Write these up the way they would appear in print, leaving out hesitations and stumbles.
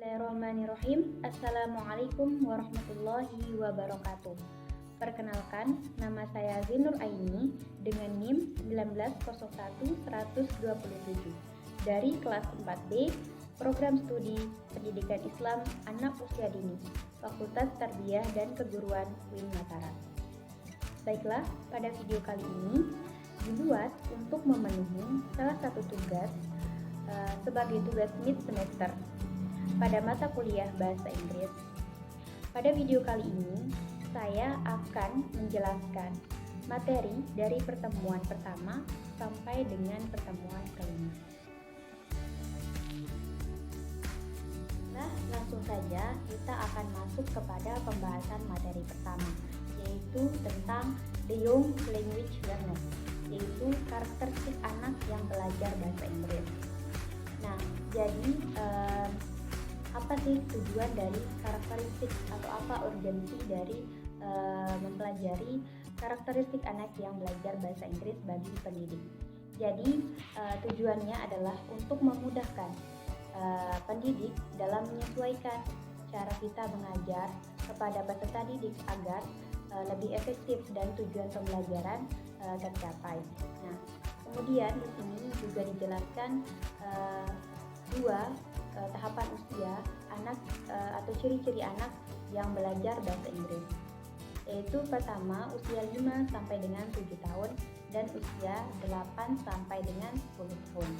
Bismillahirrahmanirrahim. Assalamualaikum warahmatullahi wabarakatuh. Perkenalkan, nama saya Zinur Aini dengan NIM 1901127 dari kelas 4B, Program Studi Pendidikan Islam Anak Usia Dini, Fakultas Tarbiyah dan Keguruan UIN Mataram. Baiklah, pada video kali ini dibuat untuk memenuhi salah satu tugas sebagai tugas mid semester pada mata kuliah Bahasa Inggris. Pada video kali ini, saya akan menjelaskan materi dari pertemuan pertama sampai dengan pertemuan kelima. Nah, langsung saja kita akan masuk kepada pembahasan materi pertama, yaitu tentang The Young Language Learner, yaitu karakteristik anak yang belajar bahasa Inggris. Nah, jadi apa sih tujuan dari karakteristik atau apa urgensi dari mempelajari karakteristik anak yang belajar bahasa Inggris bagi pendidik? Jadi tujuannya adalah untuk memudahkan pendidik dalam menyesuaikan cara kita mengajar kepada peserta didik agar lebih efektif dan tujuan pembelajaran tercapai. Nah, kemudian di sini juga dijelaskan dua tahapan usia anak atau ciri-ciri anak yang belajar bahasa Inggris, yaitu pertama usia 5 sampai dengan 7 tahun dan usia 8 sampai dengan 10 tahun.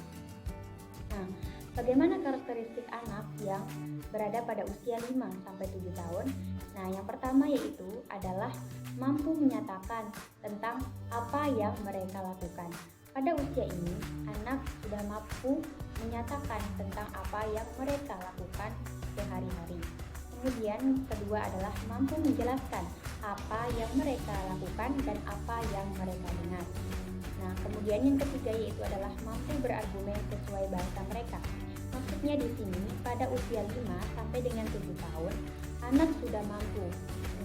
Nah, bagaimana karakteristik anak yang berada pada usia 5 sampai 7 tahun? Nah, yang pertama yaitu adalah mampu menyatakan tentang apa yang mereka lakukan. Pada usia ini, anak sudah mampu menyatakan tentang apa yang mereka lakukan sehari-hari. Kemudian kedua adalah mampu menjelaskan apa yang mereka lakukan dan apa yang mereka dengar. Nah, kemudian yang ketiga yaitu adalah mampu berargumen sesuai bahasa mereka. Maksudnya di sini pada usia 5 sampai dengan 7 tahun, anak sudah mampu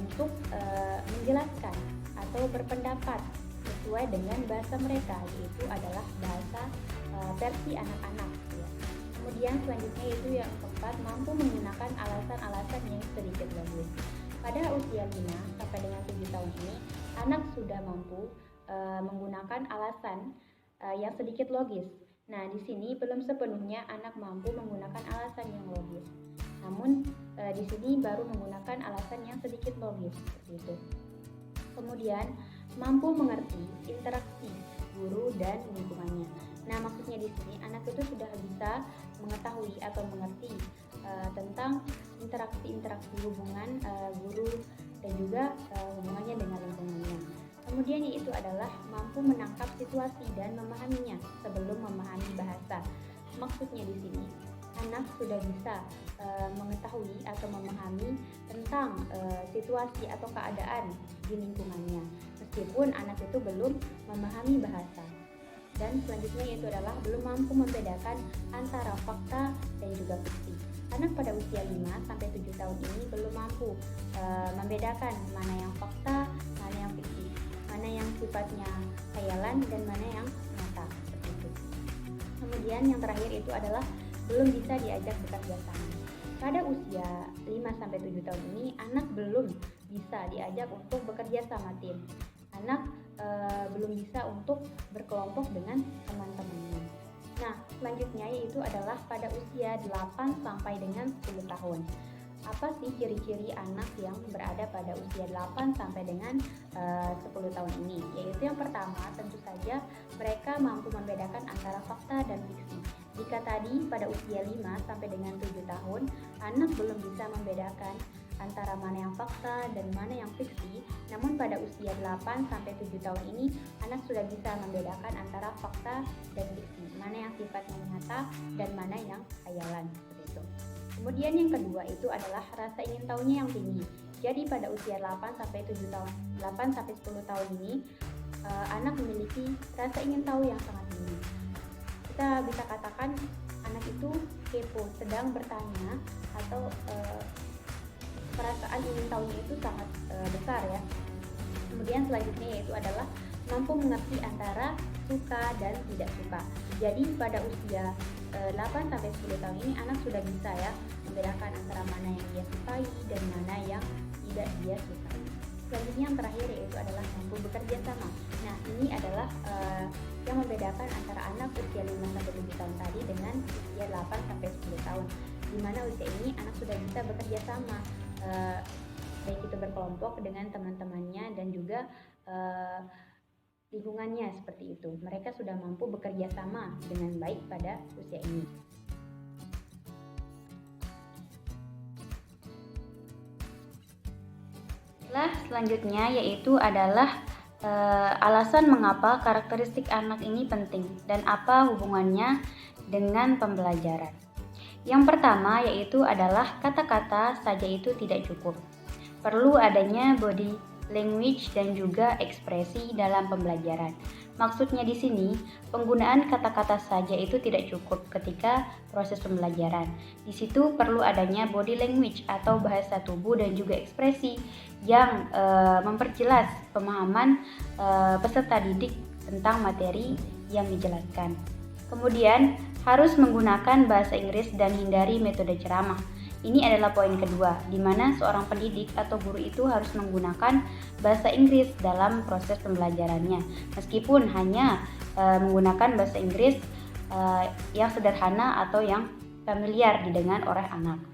untuk menjelaskan atau berpendapat sesuai dengan bahasa mereka, yaitu adalah bahasa versi anak-anak ya. Kemudian selanjutnya yaitu yang keempat, mampu menggunakan alasan-alasan yang sedikit logis. Pada usia 5 sampai dengan 7 tahun ini, anak sudah mampu menggunakan alasan yang sedikit logis. Nah, di sini belum sepenuhnya anak mampu menggunakan alasan yang logis. Namun di sini baru menggunakan alasan yang sedikit logis seperti itu. Kemudian mampu mengerti interaksi guru dan lingkungannya. Nah, maksudnya di sini anak itu sudah bisa mengetahui atau mengerti tentang interaksi hubungan guru dan juga hubungannya dengan lingkungannya. Kemudian yaitu adalah mampu menangkap situasi dan memahaminya sebelum memahami bahasa. Maksudnya di sini anak sudah bisa mengetahui atau memahami tentang situasi atau keadaan di lingkungannya, meskipun anak itu belum memahami bahasa. Dan selanjutnya yaitu adalah belum mampu membedakan antara fakta dan juga fiksi. Anak pada usia 5 sampai 7 tahun ini belum mampu membedakan mana yang fakta, mana yang fiksi, mana yang sifatnya khayalan dan mana yang nyata seperti itu. Kemudian yang terakhir itu adalah belum bisa diajak bekerja sama. Pada usia 5 sampai 7 tahun ini anak belum bisa diajak untuk bekerja sama tim. Anak belum bisa untuk berkelompok dengan teman-temannya. Nah, selanjutnya yaitu adalah pada usia 8 sampai dengan 10 tahun. Apa sih ciri-ciri anak yang berada pada usia 8 sampai dengan 10 tahun ini? Yaitu yang pertama, tentu saja mereka mampu membedakan antara fakta dan fiksi. Jika tadi pada usia 5 sampai dengan 7 tahun, anak belum bisa membedakan antara mana yang fakta dan mana yang fiksi, namun pada usia 8 sampai 7 tahun ini, anak sudah bisa membedakan antara fakta dan fiksi, mana yang sifatnya nyata dan mana yang khayalan, seperti itu. Kemudian yang kedua itu adalah rasa ingin tahunya yang tinggi. Jadi pada usia 8 sampai 7 tahun, 8 sampai 10 tahun ini, anak memiliki rasa ingin tahu yang sangat tinggi. Kita bisa katakan anak itu kepo, sedang bertanya atau perasaan ingin tahunya itu sangat besar ya. Kemudian selanjutnya yaitu adalah mampu mengerti antara suka dan tidak suka. Jadi pada usia 8 sampai 10 tahun ini anak sudah bisa ya membedakan mana yang dia sukai dan mana yang tidak dia sukai. Selanjutnya yang terakhir yaitu adalah mampu bekerja sama. Nah, ini adalah yang membedakan antara anak usia 5-7 tahun tadi dengan usia 8-10 tahun. Di mana usia ini anak sudah bisa bekerja sama, baik itu berkelompok dengan teman-temannya dan juga lingkungannya seperti itu. Mereka sudah mampu bekerja sama dengan baik pada usia ini. Selanjutnya yaitu adalah alasan mengapa karakteristik anak ini penting dan apa hubungannya dengan pembelajaran. Yang pertama yaitu adalah kata-kata saja itu tidak cukup. Perlu adanya body language dan juga ekspresi dalam pembelajaran. Maksudnya di sini, penggunaan kata-kata saja itu tidak cukup ketika proses pembelajaran. Di situ perlu adanya body language atau bahasa tubuh dan juga ekspresi yang memperjelas pemahaman peserta didik tentang materi yang dijelaskan. Kemudian, harus menggunakan bahasa Inggris dan hindari metode ceramah. Ini adalah poin kedua, di mana seorang pendidik atau guru itu harus menggunakan bahasa Inggris dalam proses pembelajarannya, meskipun hanya menggunakan bahasa Inggris yang sederhana atau yang familiar didengar oleh anak.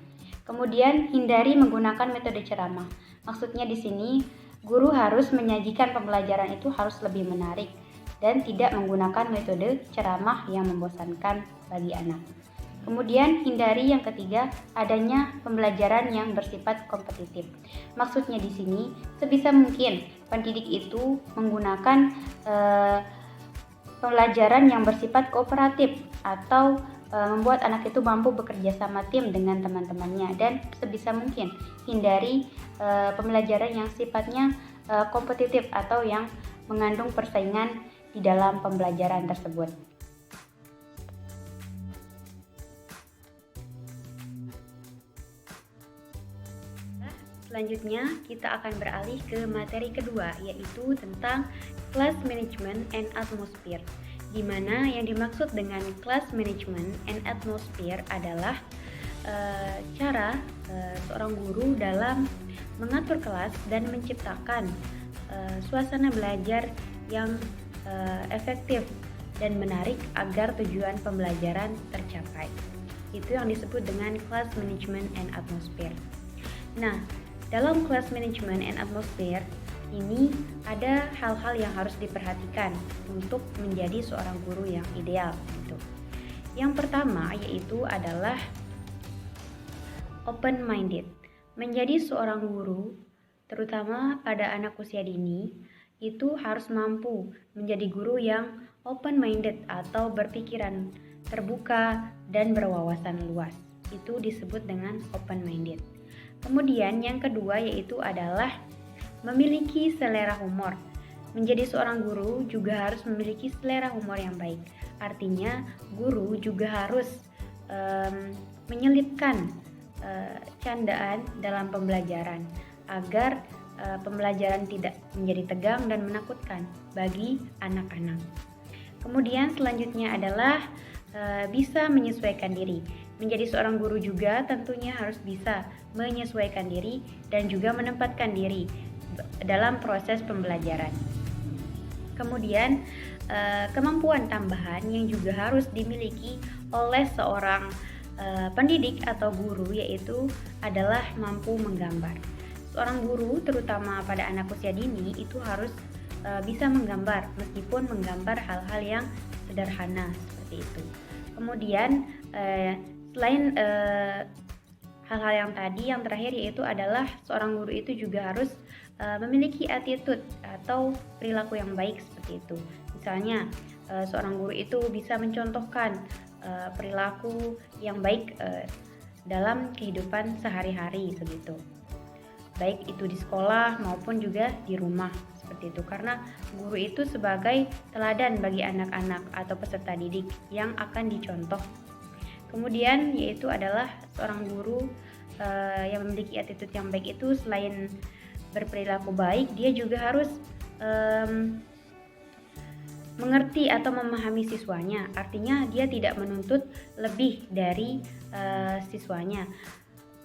Kemudian, hindari menggunakan metode ceramah. Maksudnya di sini, guru harus menyajikan pembelajaran itu harus lebih menarik dan tidak menggunakan metode ceramah yang membosankan bagi anak. Kemudian hindari yang ketiga, adanya pembelajaran yang bersifat kompetitif. Maksudnya di sini, sebisa mungkin pendidik itu menggunakan pembelajaran yang bersifat kooperatif atau membuat anak itu mampu bekerja sama tim dengan teman-temannya, dan sebisa mungkin hindari pembelajaran yang sifatnya kompetitif atau yang mengandung persaingan di dalam pembelajaran tersebut. Selanjutnya, kita akan beralih ke materi kedua, yaitu tentang class management and atmosphere. Di mana yang dimaksud dengan class management and atmosphere adalah cara seorang guru dalam mengatur kelas dan menciptakan suasana belajar yang efektif dan menarik agar tujuan pembelajaran tercapai. Itu yang disebut dengan class management and atmosphere. Nah, dalam class management and atmosphere ini ada hal-hal yang harus diperhatikan untuk menjadi seorang guru yang ideal gitu. Yang pertama yaitu adalah open minded. Menjadi seorang guru, terutama pada anak usia dini, itu harus mampu menjadi guru yang open minded atau berpikiran terbuka dan berwawasan luas. Itu disebut dengan open minded. Kemudian yang kedua yaitu adalah memiliki selera humor. Menjadi seorang guru juga harus memiliki selera humor yang baik. Artinya guru juga harus menyelipkan candaan dalam pembelajaran agar pembelajaran tidak menjadi tegang dan menakutkan bagi anak-anak. Kemudian selanjutnya adalah bisa menyesuaikan diri. Menjadi seorang guru juga tentunya harus bisa menyesuaikan diri dan juga menempatkan diri dalam proses pembelajaran. Kemudian kemampuan tambahan yang juga harus dimiliki oleh seorang pendidik atau guru yaitu adalah mampu menggambar. Seorang guru terutama pada anak usia dini itu harus bisa menggambar meskipun menggambar hal-hal yang sederhana seperti itu. Kemudian selain hal-hal yang tadi, yang terakhir yaitu adalah seorang guru itu juga harus memiliki attitude atau perilaku yang baik seperti itu. Misalnya seorang guru itu bisa mencontohkan perilaku yang baik dalam kehidupan sehari-hari begitu. Baik itu di sekolah maupun juga di rumah seperti itu. Karena guru itu sebagai teladan bagi anak-anak atau peserta didik yang akan dicontoh. Kemudian yaitu adalah seorang guru yang memiliki attitude yang baik itu selain berperilaku baik, dia juga harus mengerti atau memahami siswanya. Artinya dia tidak menuntut lebih dari siswanya.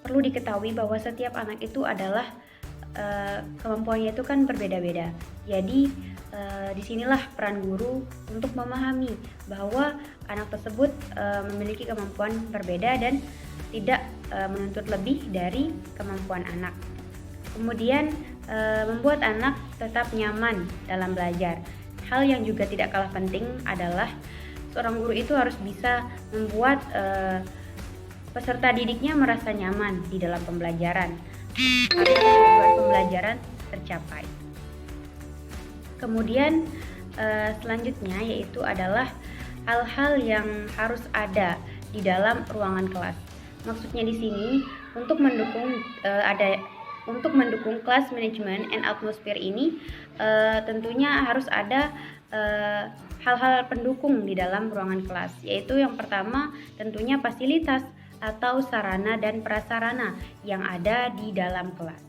perlu diketahui bahwa setiap anak itu adalah kemampuannya itu kan berbeda-beda. Jadi disinilah peran guru untuk memahami bahwa anak tersebut memiliki kemampuan berbeda dan tidak menuntut lebih dari kemampuan anak. Kemudian membuat anak tetap nyaman dalam belajar. Hal yang juga tidak kalah penting adalah seorang guru itu harus bisa membuat peserta didiknya merasa nyaman di dalam pembelajaran agar tujuan pembelajaran tercapai. Kemudian selanjutnya yaitu adalah hal-hal yang harus ada di dalam ruangan kelas. Maksudnya di sini untuk mendukung class management and atmosphere ini tentunya harus ada hal-hal pendukung di dalam ruangan kelas, yaitu yang pertama tentunya fasilitas atau sarana dan prasarana yang ada di dalam kelas.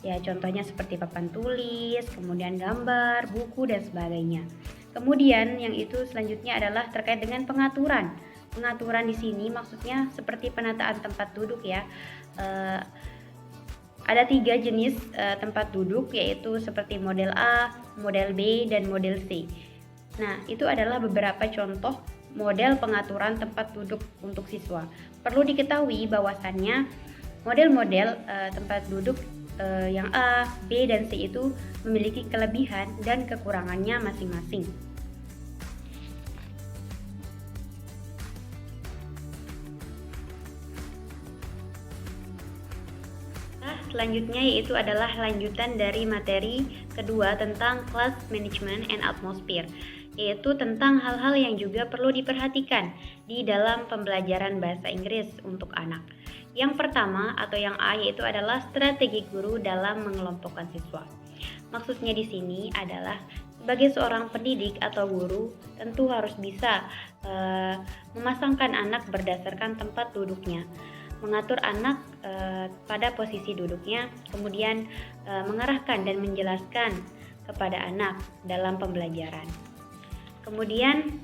Ya, contohnya seperti papan tulis, kemudian gambar, buku dan sebagainya. Kemudian yang itu selanjutnya adalah terkait dengan pengaturan. Pengaturan di sini maksudnya seperti penataan tempat duduk ya. Ada 3 jenis tempat duduk, yaitu seperti model A, model B, dan model C. Nah, itu adalah beberapa contoh model pengaturan tempat duduk untuk siswa. Perlu diketahui bahwasannya model-model tempat duduk yang A, B, dan C itu memiliki kelebihan dan kekurangannya masing-masing. Selanjutnya yaitu adalah lanjutan dari materi kedua tentang class management and atmosphere, yaitu tentang hal-hal yang juga perlu diperhatikan di dalam pembelajaran bahasa Inggris untuk anak. Yang pertama atau yang A yaitu adalah strategi guru dalam mengelompokkan siswa. Maksudnya di sini adalah sebagai seorang pendidik atau guru tentu harus bisa memasangkan anak berdasarkan tempat duduknya, mengatur anak pada posisi duduknya, kemudian mengarahkan dan menjelaskan kepada anak dalam pembelajaran. Kemudian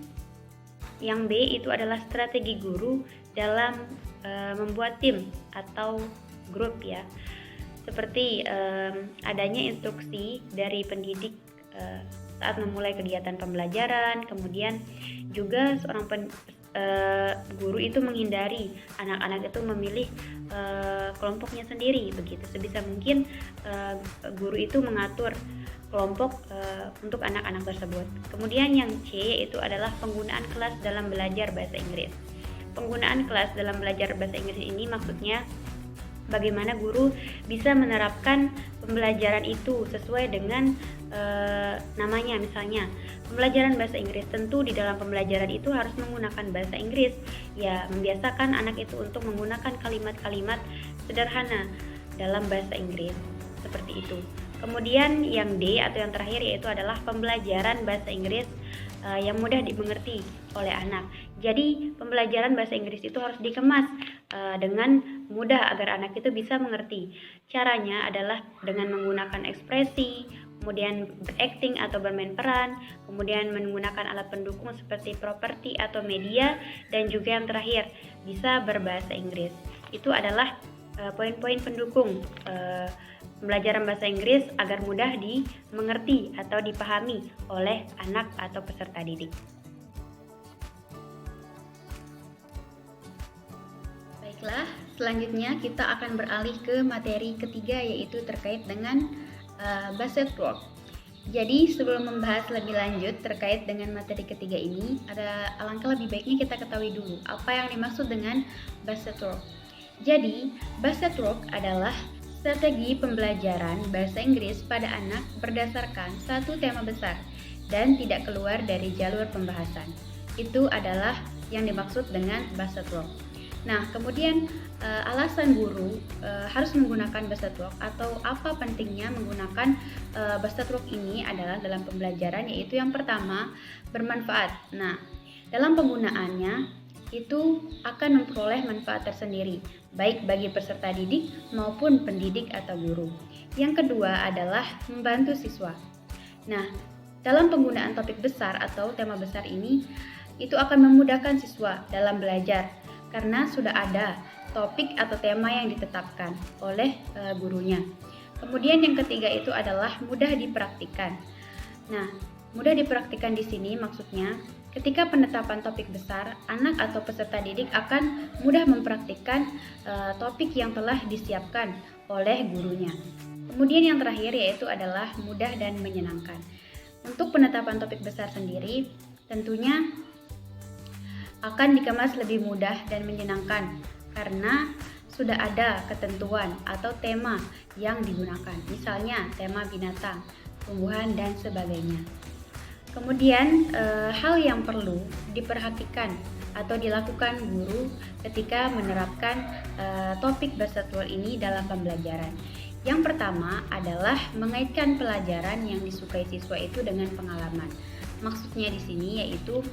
yang B itu adalah strategi guru dalam membuat tim atau grup ya, seperti adanya instruksi dari pendidik saat memulai kegiatan pembelajaran, kemudian juga seorang guru itu menghindari anak-anak itu memilih kelompoknya sendiri begitu. Sebisa mungkin guru itu mengatur kelompok untuk anak-anak tersebut. Kemudian yang C yaitu adalah penggunaan kelas dalam belajar bahasa Inggris. Penggunaan kelas dalam belajar bahasa Inggris ini maksudnya bagaimana guru bisa menerapkan pembelajaran itu sesuai dengan namanya. Misalnya pembelajaran bahasa Inggris, tentu di dalam pembelajaran itu harus menggunakan bahasa Inggris ya, membiasakan anak itu untuk menggunakan kalimat-kalimat sederhana dalam bahasa Inggris seperti itu. Kemudian yang D atau yang terakhir yaitu adalah pembelajaran bahasa Inggris yang mudah dimengerti oleh anak. Jadi pembelajaran bahasa Inggris itu harus dikemas dengan mudah agar anak itu bisa mengerti. Caranya adalah dengan menggunakan ekspresi, kemudian berakting atau bermain peran, kemudian menggunakan alat pendukung seperti properti atau media, dan juga yang terakhir bisa berbahasa Inggris. Itu adalah poin-poin pendukung pembelajaran bahasa Inggris agar mudah dimengerti atau dipahami oleh anak atau peserta didik. Baiklah, selanjutnya kita akan beralih ke materi ketiga yaitu terkait dengan based work. Jadi sebelum membahas lebih lanjut terkait dengan materi ketiga ini, alangkah lebih baiknya kita ketahui dulu apa yang dimaksud dengan based work. Jadi, based work adalah strategi pembelajaran bahasa Inggris pada anak berdasarkan satu tema besar dan tidak keluar dari jalur pembahasan. Itu adalah yang dimaksud dengan based work. Nah, kemudian alasan guru harus menggunakan based work atau apa pentingnya menggunakan based work ini adalah dalam pembelajaran, yaitu yang pertama bermanfaat. Nah, dalam penggunaannya itu akan memperoleh manfaat tersendiri, baik bagi peserta didik maupun pendidik atau guru. Yang kedua adalah membantu siswa. Nah, dalam penggunaan topik besar atau tema besar ini, itu akan memudahkan siswa dalam belajar, karena sudah ada topik atau tema yang ditetapkan oleh gurunya. Kemudian yang ketiga itu adalah mudah dipraktikkan. Nah, mudah dipraktikkan di sini maksudnya ketika penetapan topik besar, anak atau peserta didik akan mudah mempraktikkan topik yang telah disiapkan oleh gurunya. Kemudian yang terakhir yaitu adalah mudah dan menyenangkan. Untuk penetapan topik besar sendiri, tentunya akan dikemas lebih mudah dan menyenangkan karena sudah ada ketentuan atau tema yang digunakan, misalnya tema binatang, tumbuhan, dan sebagainya. Kemudian hal yang perlu diperhatikan atau dilakukan guru ketika menerapkan topik bersatual ini dalam pembelajaran. Yang pertama adalah mengaitkan pelajaran yang disukai siswa itu dengan pengalaman. Maksudnya di sini yaitu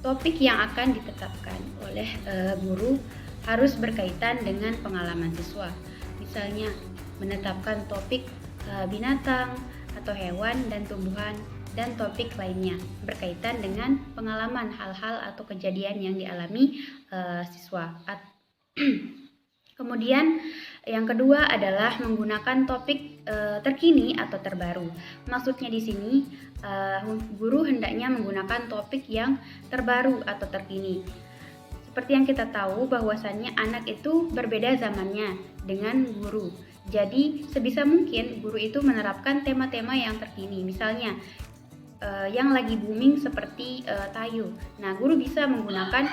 topik yang akan ditetapkan oleh guru harus berkaitan dengan pengalaman siswa. Misalnya menetapkan topik binatang atau hewan dan tumbuhan dan topik lainnya berkaitan dengan pengalaman hal-hal atau kejadian yang dialami siswa. Kemudian yang kedua adalah menggunakan topik terkini atau terbaru. Maksudnya di sini guru hendaknya menggunakan topik yang terbaru atau terkini. Seperti yang kita tahu bahwasannya anak itu berbeda zamannya dengan guru. Jadi sebisa mungkin guru itu menerapkan tema-tema yang terkini. Misalnya yang lagi booming seperti tayu. Nah, guru bisa menggunakan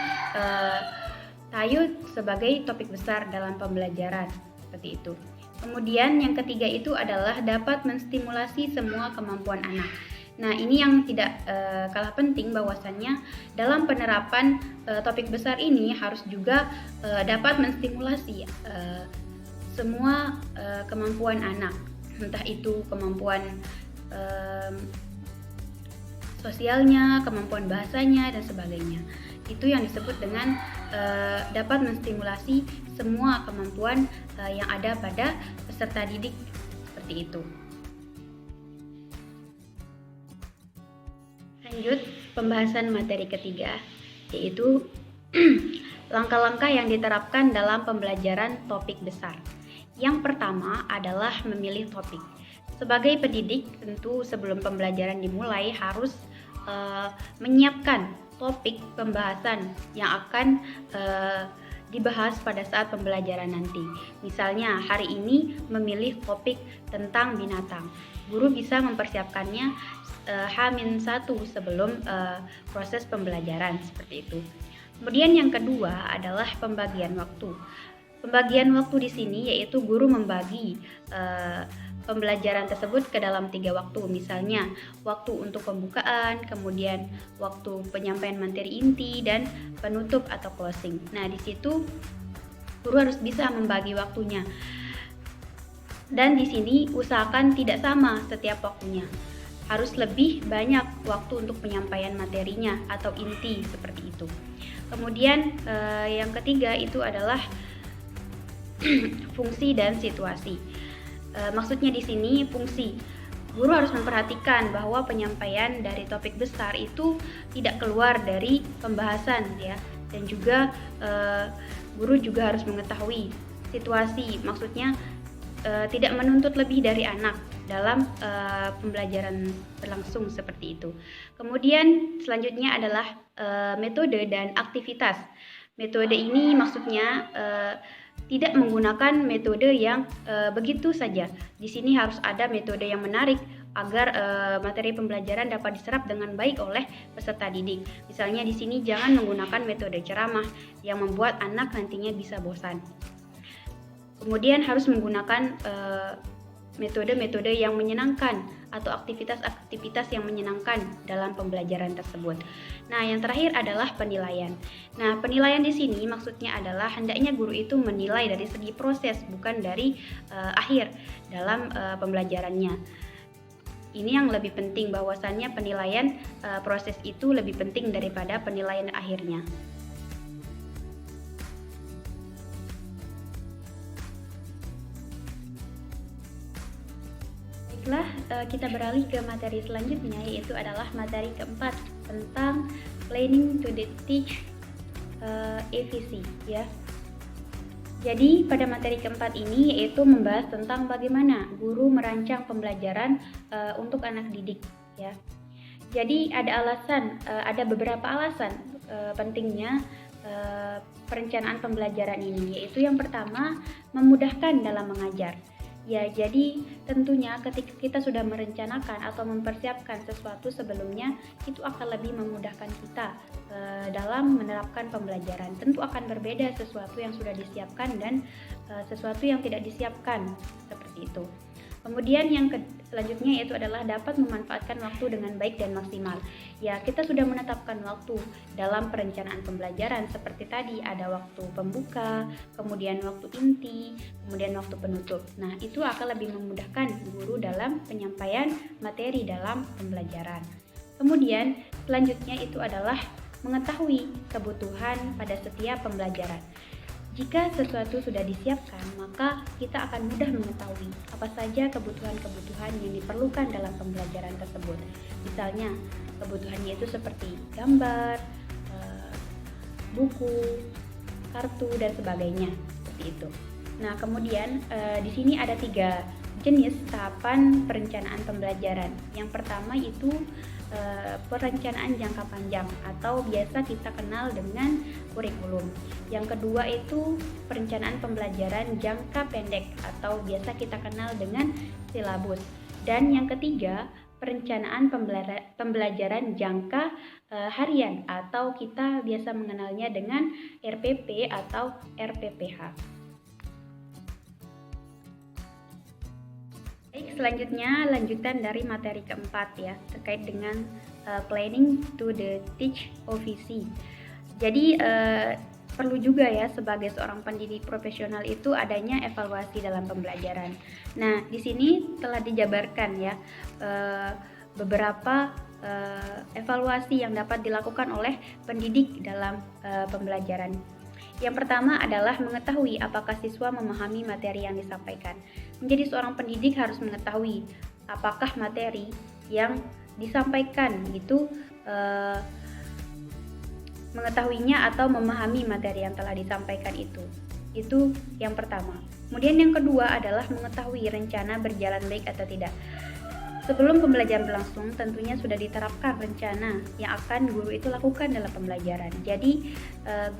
tayu sebagai topik besar dalam pembelajaran seperti itu. Kemudian yang ketiga itu adalah dapat menstimulasi semua kemampuan anak. Nah, ini yang tidak kalah penting bahwasannya dalam penerapan topik besar ini harus juga dapat menstimulasi semua kemampuan anak, entah itu kemampuan sosialnya, kemampuan bahasanya, dan sebagainya. Itu yang disebut dengan dapat menstimulasi semua kemampuan yang ada pada peserta didik seperti itu. Lanjut pembahasan materi ketiga, yaitu langkah-langkah yang diterapkan dalam pembelajaran topik besar. Yang pertama adalah memilih topik. Sebagai pendidik, tentu sebelum pembelajaran dimulai harus menyiapkan topik pembahasan yang akan dibahas pada saat pembelajaran nanti. Misalnya hari ini memilih topik tentang binatang. Guru bisa mempersiapkannya H-1 sebelum proses pembelajaran seperti itu. Kemudian yang kedua adalah pembagian waktu. Pembagian waktu di sini yaitu guru membagi pembelajaran tersebut ke dalam 3 waktu, misalnya waktu untuk pembukaan, kemudian waktu penyampaian materi inti, dan penutup atau closing. Nah, di situ guru harus bisa membagi waktunya. Dan di sini usahakan tidak sama setiap waktunya. Harus lebih banyak waktu untuk penyampaian materinya atau inti seperti itu. Kemudian yang ketiga itu adalah fungsi dan situasi. Maksudnya di sini fungsi. Guru harus memperhatikan bahwa penyampaian dari topik besar itu tidak keluar dari pembahasan ya, dan juga guru juga harus mengetahui situasi. Maksudnya tidak menuntut lebih dari anak dalam pembelajaran berlangsung seperti itu. Kemudian selanjutnya adalah metode dan aktivitas. Metode ini maksudnya tidak menggunakan metode yang begitu saja. Di sini harus ada metode yang menarik agar materi pembelajaran dapat diserap dengan baik oleh peserta didik. Misalnya di sini jangan menggunakan metode ceramah yang membuat anak nantinya bisa bosan. Kemudian harus menggunakan metode-metode yang menyenangkan atau aktivitas-aktivitas yang menyenangkan dalam pembelajaran tersebut. Nah, yang terakhir adalah penilaian. Nah, penilaian di sini maksudnya adalah hendaknya guru itu menilai dari segi proses, bukan dari akhir dalam pembelajarannya. Ini yang lebih penting, bahwasannya penilaian proses itu lebih penting daripada penilaian akhirnya. Baiklah, kita beralih ke materi selanjutnya, yaitu adalah materi keempat tentang planning to teach EVC ya. Jadi pada materi keempat ini yaitu membahas tentang bagaimana guru merancang pembelajaran untuk anak didik ya. Jadi ada beberapa alasan pentingnya perencanaan pembelajaran ini, yaitu yang pertama memudahkan dalam mengajar. Ya, jadi tentunya ketika kita sudah merencanakan atau mempersiapkan sesuatu sebelumnya, itu akan lebih memudahkan kita dalam menerapkan pembelajaran. Tentu akan berbeda sesuatu yang sudah disiapkan dan sesuatu yang tidak disiapkan, seperti itu. Kemudian yang selanjutnya yaitu adalah dapat memanfaatkan waktu dengan baik dan maksimal. Ya, kita sudah menetapkan waktu dalam perencanaan pembelajaran seperti tadi ada waktu pembuka, kemudian waktu inti, kemudian waktu penutup. Nah, itu akan lebih memudahkan guru dalam penyampaian materi dalam pembelajaran. Kemudian selanjutnya itu adalah mengetahui kebutuhan pada setiap pembelajaran. Jika sesuatu sudah disiapkan, maka kita akan mudah mengetahui apa saja kebutuhan-kebutuhan yang diperlukan dalam pembelajaran tersebut. Misalnya, kebutuhannya itu seperti gambar, buku, kartu, dan sebagainya. Seperti itu. Nah, kemudian di sini ada 3 jenis tahapan perencanaan pembelajaran. Yang pertama itu perencanaan jangka panjang atau biasa kita kenal dengan kurikulum. Yang kedua itu perencanaan pembelajaran jangka pendek atau biasa kita kenal dengan silabus. Dan yang ketiga perencanaan pembelajaran jangka harian atau kita biasa mengenalnya dengan RPP atau RPPH. Baik, selanjutnya lanjutan dari materi keempat ya, terkait dengan planning to the teach OVC. Jadi perlu juga ya sebagai seorang pendidik profesional itu adanya evaluasi dalam pembelajaran. Nah, di sini telah dijabarkan ya beberapa evaluasi yang dapat dilakukan oleh pendidik dalam pembelajaran. Yang pertama adalah mengetahui apakah siswa memahami materi yang disampaikan. Menjadi seorang pendidik harus mengetahui apakah materi yang disampaikan itu mengetahuinya atau memahami materi yang telah disampaikan itu. Itu yang pertama. Kemudian yang kedua adalah mengetahui rencana berjalan baik atau tidak. Sebelum pembelajaran berlangsung, tentunya sudah diterapkan rencana yang akan guru itu lakukan dalam pembelajaran. Jadi,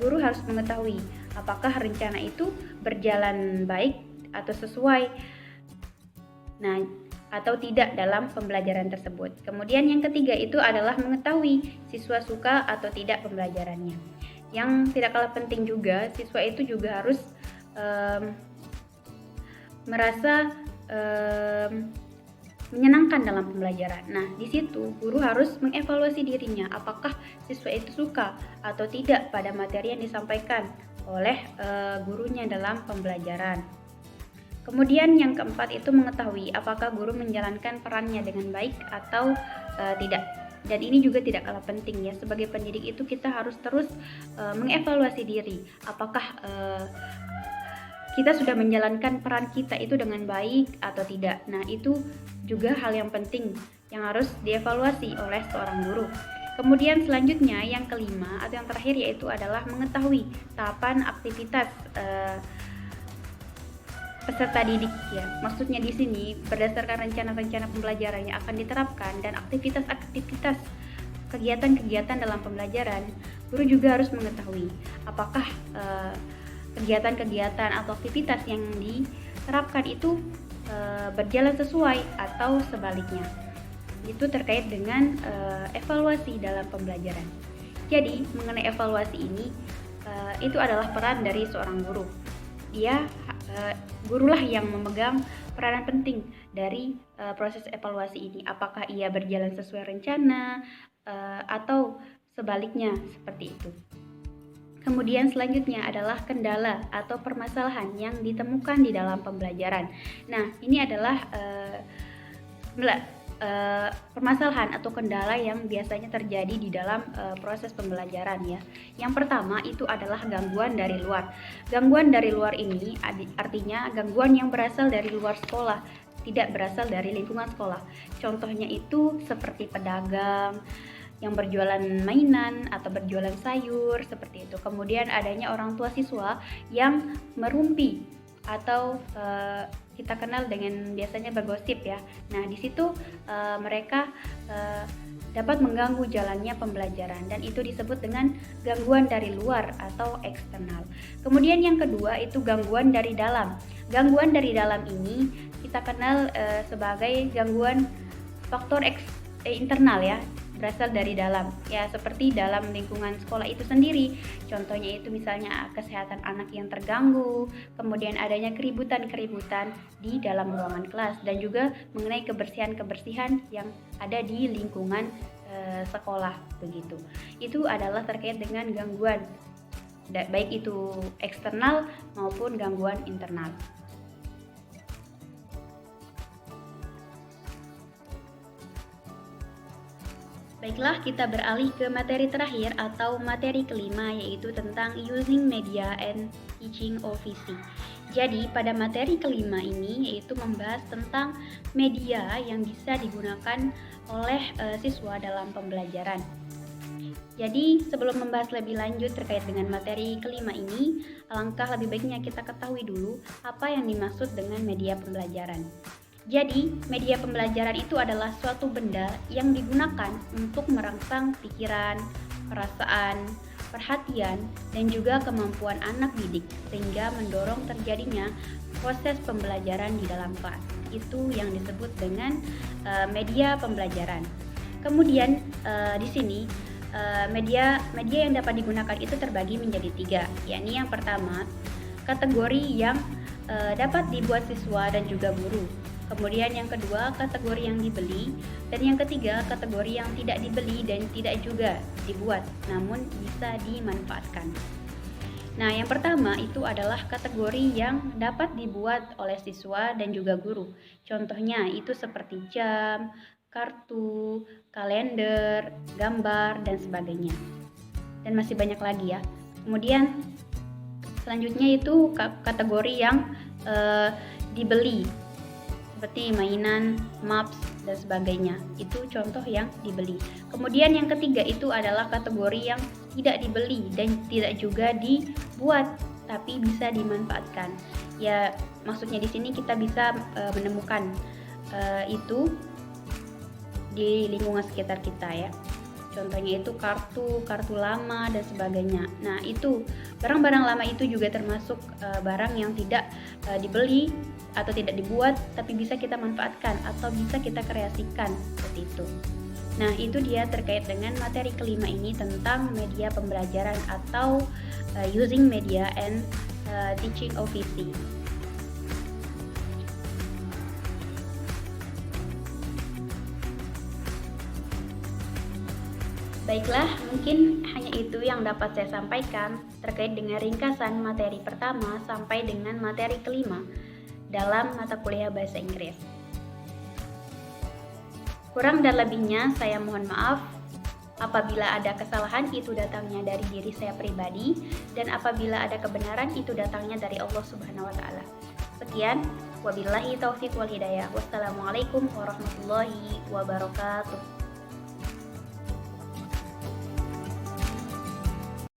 guru harus mengetahui apakah rencana itu berjalan baik atau sesuai, atau tidak dalam pembelajaran tersebut. Kemudian yang ketiga itu adalah mengetahui siswa suka atau tidak pembelajarannya. Yang tidak kalah penting juga, siswa itu juga harus merasa menyenangkan dalam pembelajaran. Nah, di situ guru harus mengevaluasi dirinya apakah siswa itu suka atau tidak pada materi yang disampaikan oleh gurunya dalam pembelajaran. Kemudian yang keempat itu mengetahui apakah guru menjalankan perannya dengan baik atau tidak. Dan ini juga tidak kalah penting ya, sebagai pendidik itu kita harus terus mengevaluasi diri apakah kita sudah menjalankan peran kita itu dengan baik atau tidak. Nah, itu juga hal yang penting yang harus dievaluasi oleh seorang guru. Kemudian selanjutnya yang kelima atau yang terakhir yaitu adalah mengetahui tahapan aktivitas peserta didik ya. Maksudnya di sini berdasarkan rencana-rencana pembelajaran yang akan diterapkan dan aktivitas-aktivitas kegiatan-kegiatan dalam pembelajaran, guru juga harus mengetahui apakah kegiatan-kegiatan atau aktivitas yang diterapkan itu berjalan sesuai atau sebaliknya. Itu terkait dengan evaluasi dalam pembelajaran. Jadi mengenai evaluasi ini itu adalah peran dari seorang guru. Gurulah yang memegang peranan penting dari proses evaluasi ini. Apakah ia berjalan sesuai rencana atau sebaliknya, seperti itu. Kemudian selanjutnya adalah kendala atau permasalahan yang ditemukan di dalam pembelajaran. Nah, ini adalah permasalahan atau kendala yang biasanya terjadi di dalam proses pembelajaran ya. Yang pertama itu adalah gangguan dari luar. Gangguan dari luar ini artinya gangguan yang berasal dari luar sekolah, tidak berasal dari lingkungan sekolah. Contohnya itu seperti pedagang yang berjualan mainan atau berjualan sayur seperti itu. Kemudian adanya orang tua siswa yang merumpi atau kita kenal dengan biasanya bergosip ya. Nah, di situ mereka dapat mengganggu jalannya pembelajaran dan itu disebut dengan gangguan dari luar atau eksternal. Kemudian yang kedua itu gangguan dari dalam. Gangguan dari dalam ini kita kenal sebagai gangguan faktor internal ya, berasal dari dalam ya, seperti dalam lingkungan sekolah itu sendiri. Contohnya itu misalnya kesehatan anak yang terganggu, kemudian adanya keributan-keributan di dalam ruangan kelas, dan juga mengenai kebersihan-kebersihan yang ada di lingkungan sekolah begitu. Itu adalah terkait dengan gangguan baik itu eksternal maupun gangguan internal. Baiklah, kita beralih ke materi terakhir atau materi kelima, yaitu tentang using media and teaching OVC. Jadi pada materi kelima ini yaitu membahas tentang media yang bisa digunakan oleh siswa dalam pembelajaran. Jadi sebelum membahas lebih lanjut terkait dengan materi kelima ini, alangkah lebih baiknya kita ketahui dulu apa yang dimaksud dengan media pembelajaran. Jadi, media pembelajaran itu adalah suatu benda yang digunakan untuk merangsang pikiran, perasaan, perhatian, dan juga kemampuan anak didik sehingga mendorong terjadinya proses pembelajaran di dalam kelas. Itu yang disebut dengan media pembelajaran. Kemudian di sini media yang dapat digunakan itu terbagi menjadi 3, yakni yang pertama kategori yang dapat dibuat siswa dan juga guru. Kemudian yang kedua, kategori yang dibeli, dan yang ketiga, kategori yang tidak dibeli dan tidak juga dibuat, namun bisa dimanfaatkan. Nah, yang pertama itu adalah kategori yang dapat dibuat oleh siswa dan juga guru. Contohnya itu seperti jam, kartu, kalender, gambar, dan sebagainya. Dan masih banyak lagi ya. Kemudian selanjutnya itu kategori yang dibeli, seperti mainan, maps, dan sebagainya. Itu contoh yang dibeli. Kemudian yang ketiga itu adalah kategori yang tidak dibeli dan tidak juga dibuat, tapi bisa dimanfaatkan. Ya, maksudnya di sini kita bisa menemukan itu di lingkungan sekitar kita ya. Contohnya itu kartu lama dan sebagainya. Nah, itu barang-barang lama itu juga termasuk barang yang tidak dibeli atau tidak dibuat, tapi bisa kita manfaatkan atau bisa kita kreasikan seperti itu. Nah, itu dia terkait dengan materi kelima ini tentang media pembelajaran atau using media and teaching OVC. Baiklah, mungkin hanya itu yang dapat saya sampaikan terkait dengan ringkasan materi pertama sampai dengan materi kelima dalam mata kuliah Bahasa Inggris. Kurang dan lebihnya saya mohon maaf. Apabila ada kesalahan itu datangnya dari diri saya pribadi, dan apabila ada kebenaran itu datangnya dari Allah Subhanahu wa taala. Sekian, wabillahi taufiq wal hidayah. Wassalamualaikum warahmatullahi wabarakatuh.